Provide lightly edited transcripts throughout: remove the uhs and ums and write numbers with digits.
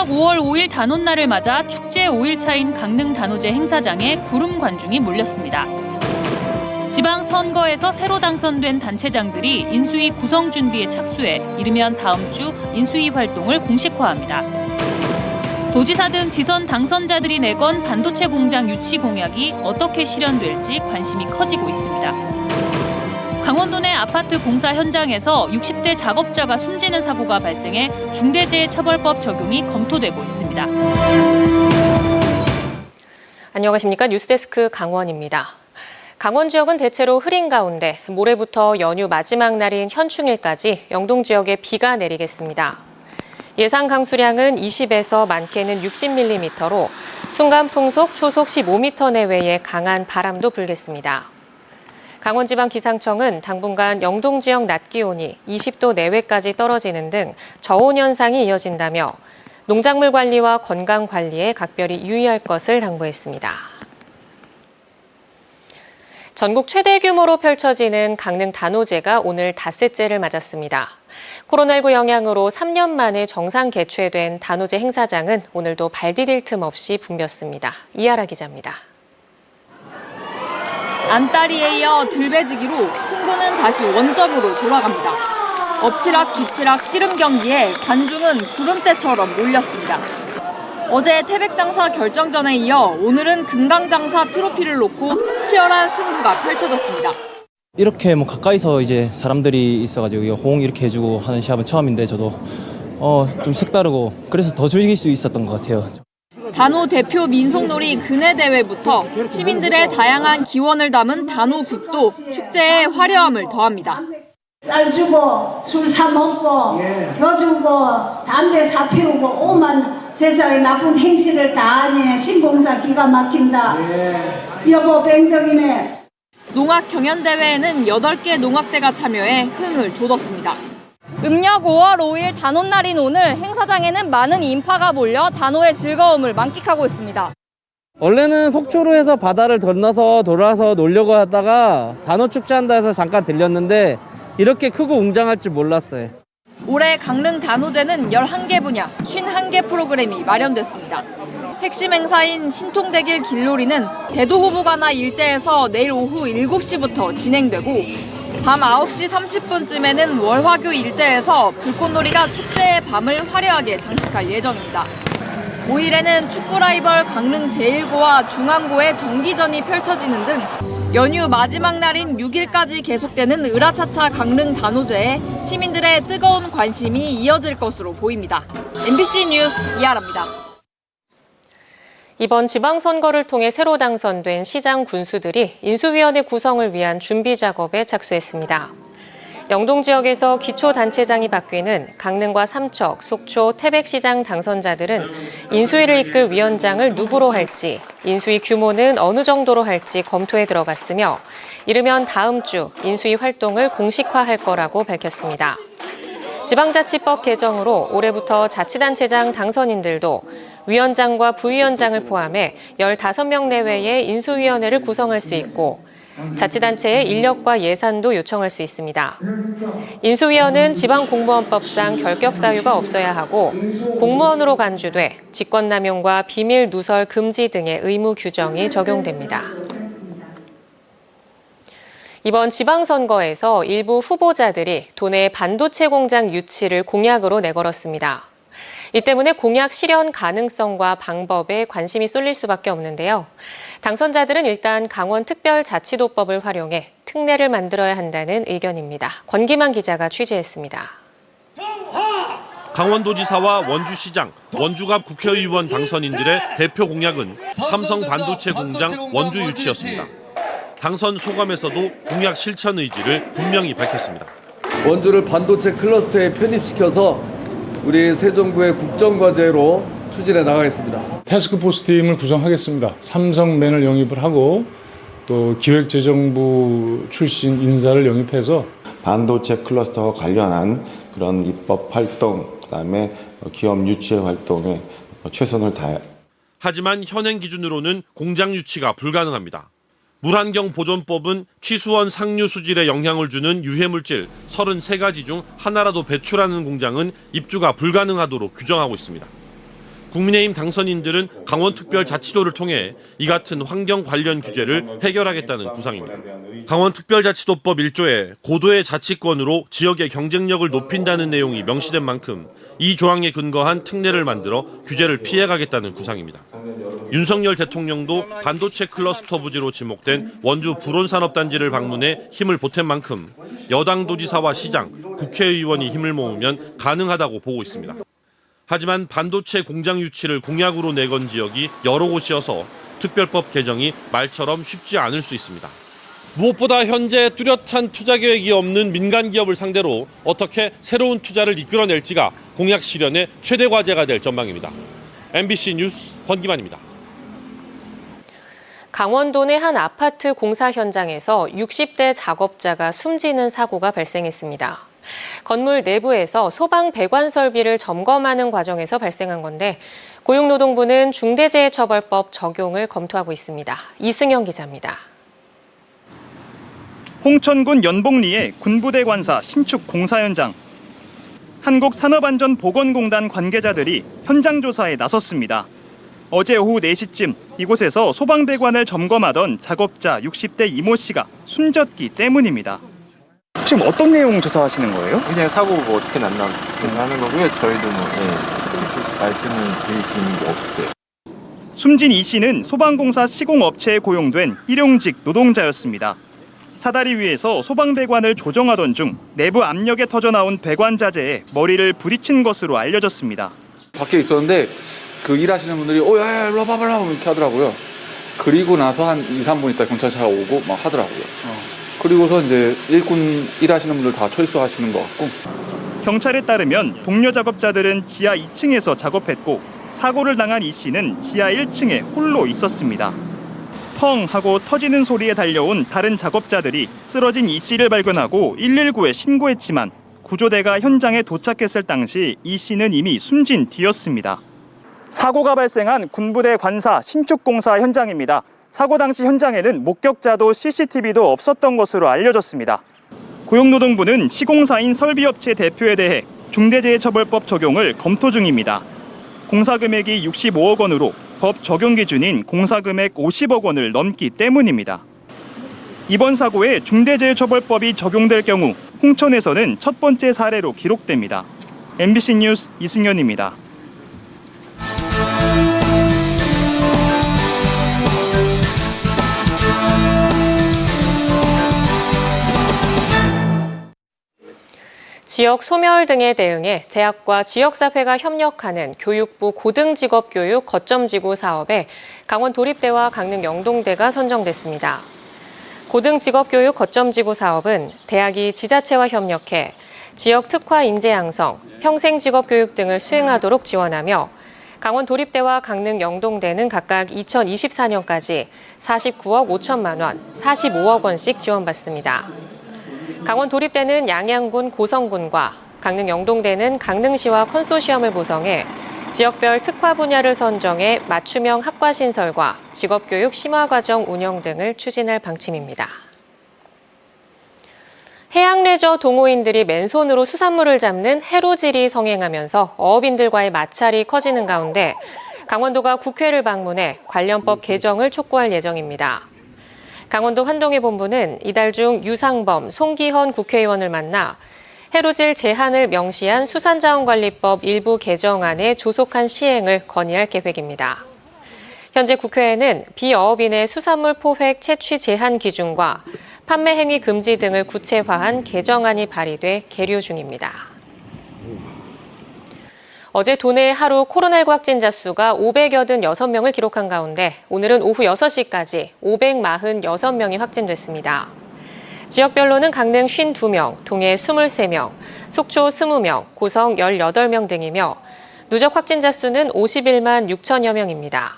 국曆 5월 5일 단오날을 맞아 축제 5일차인 강릉 단오제 행사장에 구름 관중이 몰렸습니다. 지방선거에서 새로 당선된 단체장들이 인수위 구성 준비에 착수해 이르면 다음 주 인수위 활동을 공식화합니다. 도지사 등 지선 당선자들이 내건 반도체 공장 유치 공약이 어떻게 실현될지 관심이 커지고 있습니다. 강원도 내 아파트 공사 현장에서 60대 작업자가 숨지는 사고가 발생해 중대재해처벌법 적용이 검토되고 있습니다. 안녕하십니까. 뉴스데스크 강원입니다. 강원 지역은 대체로 흐린 가운데 모레부터 연휴 마지막 날인 현충일까지 영동 지역에 비가 내리겠습니다. 예상 강수량은 20에서 많게는 60mm로 순간 풍속 초속 15m 내외의 강한 바람도 불겠습니다. 강원지방기상청은 당분간 영동 지역 낮 기온이 20도 내외까지 떨어지는 등 저온 현상이 이어진다며 농작물 관리와 건강 관리에 각별히 유의할 것을 당부했습니다. 전국 최대 규모로 펼쳐지는 강릉 단오제가 오늘 닷새째를 맞았습니다. 코로나19 영향으로 3년 만에 정상 개최된 단오제 행사장은 오늘도 발 디딜 틈 없이 붐볐습니다. 이하라 기자입니다. 안다리에 이어 들배지기로 승부는 다시 원점으로 돌아갑니다. 엎치락 뒤치락 씨름 경기에 관중은 구름대처럼 몰렸습니다. 어제 태백장사 결정전에 이어 오늘은 금강장사 트로피를 놓고 치열한 승부가 펼쳐졌습니다. 이렇게 가까이서 이제 사람들이 있어가지고 호응 이렇게 해주고 하는 시합은 처음인데 저도 좀 색다르고 그래서 더 즐길 수 있었던 것 같아요. 단오 대표 민속놀이 근혜대회부터 시민들의 다양한 기원을 담은 단오극도 축제의 화려함을 더합니다. 쌀 주고 술 사 먹고 벼 주고 담배 사 피우고 오만 세상에 나쁜 행실을 다 하니 신봉사 기가 막힌다. 여보 뱅덕이네. 농악 경연대회에는 8개 농악대가 참여해 흥을 돋웠습니다. 음력 5월 5일 단오날인 오늘 행사장에는 많은 인파가 몰려 단오의 즐거움을 만끽하고 있습니다. 원래는 속초로 해서 바다를 건너서 돌아서 놀려고 하다가 단오 축제한다 해서 잠깐 들렸는데 이렇게 크고 웅장할 줄 몰랐어요. 올해 강릉 단오제는 11개 분야, 51개 프로그램이 마련됐습니다. 핵심 행사인 신통대길 길놀이는 대도호부가나 일대에서 내일 오후 7시부터 진행되고 밤 9시 30분쯤에는 월화교 일대에서 불꽃놀이가 축제의 밤을 화려하게 장식할 예정입니다. 5일에는 축구 라이벌 강릉 제1고와 중앙고의 정기전이 펼쳐지는 등 연휴 마지막 날인 6일까지 계속되는 으라차차 강릉 단오제에 시민들의 뜨거운 관심이 이어질 것으로 보입니다. MBC 뉴스 이하라입니다. 이번 지방선거를 통해 새로 당선된 시장 군수들이 인수위원회 구성을 위한 준비 작업에 착수했습니다. 영동 지역에서 기초단체장이 바뀌는 강릉과 삼척, 속초, 태백시장 당선자들은 인수위를 이끌 위원장을 누구로 할지, 인수위 규모는 어느 정도로 할지 검토에 들어갔으며 이르면 다음 주 인수위 활동을 공식화할 거라고 밝혔습니다. 지방자치법 개정으로 올해부터 자치단체장 당선인들도 위원장과 부위원장을 포함해 15명 내외의 인수위원회를 구성할 수 있고 자치단체의 인력과 예산도 요청할 수 있습니다. 인수위원은 지방공무원법상 결격 사유가 없어야 하고 공무원으로 간주돼 직권남용과 비밀 누설 금지 등의 의무 규정이 적용됩니다. 이번 지방선거에서 일부 후보자들이 도내 반도체 공장 유치를 공약으로 내걸었습니다. 이 때문에 공약 실현 가능성과 방법에 관심이 쏠릴 수밖에 없는데요. 당선자들은 일단 강원특별자치도법을 활용해 특례를 만들어야 한다는 의견입니다. 권기만 기자가 취재했습니다. 강원도지사와 원주시장, 원주갑 국회의원 당선인들의 대표 공약은 삼성 반도체 공장 원주 유치였습니다. 당선 소감에서도 공약 실천 의지를 분명히 밝혔습니다. 원주를 반도체 클러스터에 편입시켜서 우리 새 정부의 국정과제로 추진해 나가겠습니다. 태스크포스 팀을 구성하겠습니다. 삼성맨을 영입을 하고 또 기획재정부 출신 인사를 영입해서 반도체 클러스터와 관련한 그런 입법 활동, 그다음에 기업 유치 활동에 최선을 다해. 하지만 현행 기준으로는 공장 유치가 불가능합니다. 물환경 보존법은 취수원 상류 수질에 영향을 주는 유해물질 33가지 중 하나라도 배출하는 공장은 입주가 불가능하도록 규정하고 있습니다. 국민의힘 당선인들은 강원특별자치도를 통해 이 같은 환경 관련 규제를 해결하겠다는 구상입니다. 강원특별자치도법 1조에 고도의 자치권으로 지역의 경쟁력을 높인다는 내용이 명시된 만큼 이 조항에 근거한 특례를 만들어 규제를 피해가겠다는 구상입니다. 윤석열 대통령도 반도체 클러스터 부지로 지목된 원주 불온산업단지를 방문해 힘을 보탠 만큼 여당 도지사와 시장, 국회의원이 힘을 모으면 가능하다고 보고 있습니다. 하지만 반도체 공장 유치를 공약으로 내건 지역이 여러 곳이어서 특별법 개정이 말처럼 쉽지 않을 수 있습니다. 무엇보다 현재 뚜렷한 투자 계획이 없는 민간 기업을 상대로 어떻게 새로운 투자를 이끌어낼지가 공약 실현의 최대 과제가 될 전망입니다. MBC 뉴스 권기만입니다. 강원도 내 한 아파트 공사 현장에서 60대 작업자가 숨지는 사고가 발생했습니다. 건물 내부에서 소방 배관 설비를 점검하는 과정에서 발생한 건데 고용노동부는 중대재해처벌법 적용을 검토하고 있습니다. 이승영 기자입니다. 홍천군 연봉리의 군부대 관사 신축 공사 현장. 한국산업안전보건공단 관계자들이 현장 조사에 나섰습니다. 어제 오후 4시쯤 이곳에서 소방배관을 점검하던 작업자 60대 이모 씨가 숨졌기 때문입니다. 지금 어떤 내용 조사하시는 거예요? 그냥 사고가 어떻게 났나 하는 거고요. 저희도 말씀을 드릴 수 있는 게 없어요. 숨진 이 씨는 소방공사 시공업체에 고용된 일용직 노동자였습니다. 사다리 위에서 소방배관을 조정하던 중 내부 압력에 터져나온 배관 자재에 머리를 부딪힌 것으로 알려졌습니다. 밖에 있었는데 그 일하시는 분들이 야 일로 와봐 이렇게 하더라고요. 그리고 나서 한 2, 3분 있다 경찰차가 오고 막 하더라고요. 그리고서 이제 일꾼 일하시는 분들 다 철수하시는 것 같고. 경찰에 따르면 동료 작업자들은 지하 2층에서 작업했고 사고를 당한 이 씨는 지하 1층에 홀로 있었습니다. 펑 하고 터지는 소리에 달려온 다른 작업자들이 쓰러진 이 씨를 발견하고 119에 신고했지만 구조대가 현장에 도착했을 당시 이 씨는 이미 숨진 뒤였습니다. 사고가 발생한 군부대 관사 신축공사 현장입니다. 사고 당시 현장에는 목격자도 CCTV도 없었던 것으로 알려졌습니다. 고용노동부는 시공사인 설비업체 대표에 대해 중대재해처벌법 적용을 검토 중입니다. 공사금액이 65억 원으로 법 적용 기준인 공사금액 50억 원을 넘기 때문입니다. 이번 사고에 중대재해처벌법이 적용될 경우 홍천에서는 첫 번째 사례로 기록됩니다. MBC 뉴스 이승현입니다. 지역 소멸 등에 대응해 대학과 지역사회가 협력하는 교육부 고등직업교육 거점지구 사업에 강원도립대와 강릉 영동대가 선정됐습니다. 고등직업교육 거점지구 사업은 대학이 지자체와 협력해 지역 특화 인재 양성, 평생직업교육 등을 수행하도록 지원하며 강원도립대와 강릉 영동대는 각각 2024년까지 49억 5천만 원, 45억 원씩 지원받습니다. 강원도립대는 양양군 고성군과 강릉 영동대는 강릉시와 컨소시엄을 구성해 지역별 특화 분야를 선정해 맞춤형 학과 신설과 직업교육 심화과정 운영 등을 추진할 방침입니다. 해양레저 동호인들이 맨손으로 수산물을 잡는 해로질이 성행하면서 어업인들과의 마찰이 커지는 가운데 강원도가 국회를 방문해 관련법 개정을 촉구할 예정입니다. 강원도 환동회 본부는 이달 중 유상범, 송기헌 국회의원을 만나 해로질 제한을 명시한 수산자원관리법 일부 개정안의 조속한 시행을 건의할 계획입니다. 현재 국회에는 비어업인의 수산물 포획 채취 제한 기준과 판매 행위 금지 등을 구체화한 개정안이 발의돼 계류 중입니다. 어제 도내 하루 코로나19 확진자 수가 586명을 기록한 가운데 오늘은 오후 6시까지 546명이 확진됐습니다. 지역별로는 강릉 52명, 동해 23명, 속초 20명, 고성 18명 등이며 누적 확진자 수는 51만 6천여 명입니다.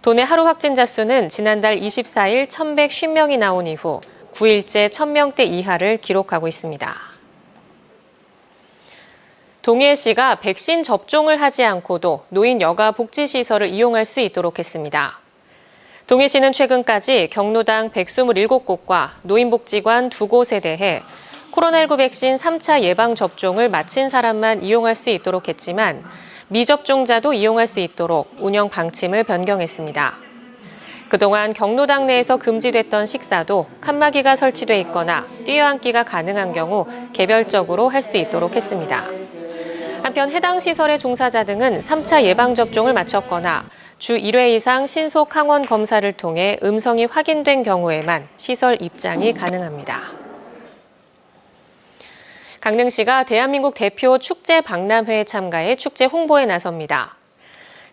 도내 하루 확진자 수는 지난달 24일 1,150명이 나온 이후 9일째 1,000명대 이하를 기록하고 있습니다. 동해시가 백신 접종을 하지 않고도 노인 여가 복지시설을 이용할 수 있도록 했습니다. 동해시는 최근까지 경로당 127곳과 노인복지관 2곳에 대해 코로나19 백신 3차 예방접종을 마친 사람만 이용할 수 있도록 했지만 미접종자도 이용할 수 있도록 운영 방침을 변경했습니다. 그동안 경로당 내에서 금지됐던 식사도 칸막이가 설치돼 있거나 뛰어앉기가 가능한 경우 개별적으로 할 수 있도록 했습니다. 한편 해당 시설의 종사자 등은 3차 예방접종을 마쳤거나 주 1회 이상 신속 항원 검사를 통해 음성이 확인된 경우에만 시설 입장이 가능합니다. 강릉시가 대한민국 대표 축제 박람회에 참가해 축제 홍보에 나섭니다.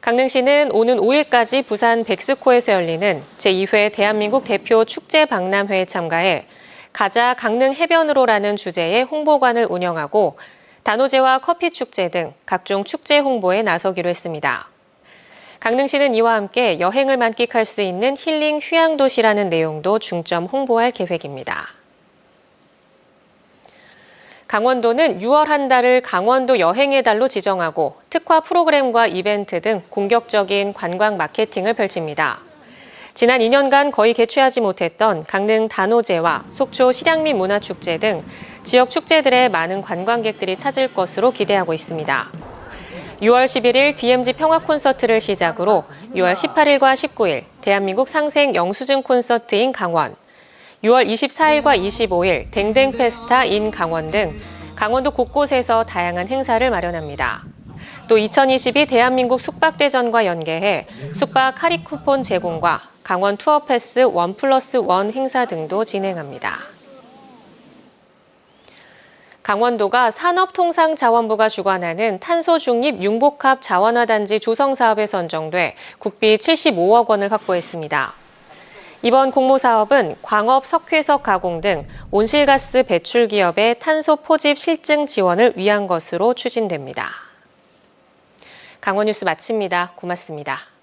강릉시는 오는 5일까지 부산 백스코에서 열리는 제2회 대한민국 대표 축제 박람회에 참가해 가자 강릉 해변으로라는 주제의 홍보관을 운영하고 단오제와 커피 축제 등 각종 축제 홍보에 나서기로 했습니다. 강릉시는 이와 함께 여행을 만끽할 수 있는 힐링 휴양 도시라는 내용도 중점 홍보할 계획입니다. 강원도는 6월 한 달을 강원도 여행의 달로 지정하고 특화 프로그램과 이벤트 등 공격적인 관광 마케팅을 펼칩니다. 지난 2년간 거의 개최하지 못했던 강릉 단오제와 속초 실향민 문화축제 등 지역 축제들에 많은 관광객들이 찾을 것으로 기대하고 있습니다. 6월 11일 DMZ 평화 콘서트를 시작으로 6월 18일과 19일 대한민국 상생 영수증 콘서트인 강원, 6월 24일과 25일 댕댕 페스타 인 강원 등 강원도 곳곳에서 다양한 행사를 마련합니다. 또 2022 대한민국 숙박대전과 연계해 숙박 할인 쿠폰 제공과 강원 투어 패스 1+1 행사 등도 진행합니다. 강원도가 산업통상자원부가 주관하는 탄소중립 융복합 자원화단지 조성 사업에 선정돼 국비 75억 원을 확보했습니다. 이번 공모사업은 광업 석회석 가공 등 온실가스 배출 기업의 탄소 포집 실증 지원을 위한 것으로 추진됩니다. 강원뉴스 마칩니다. 고맙습니다.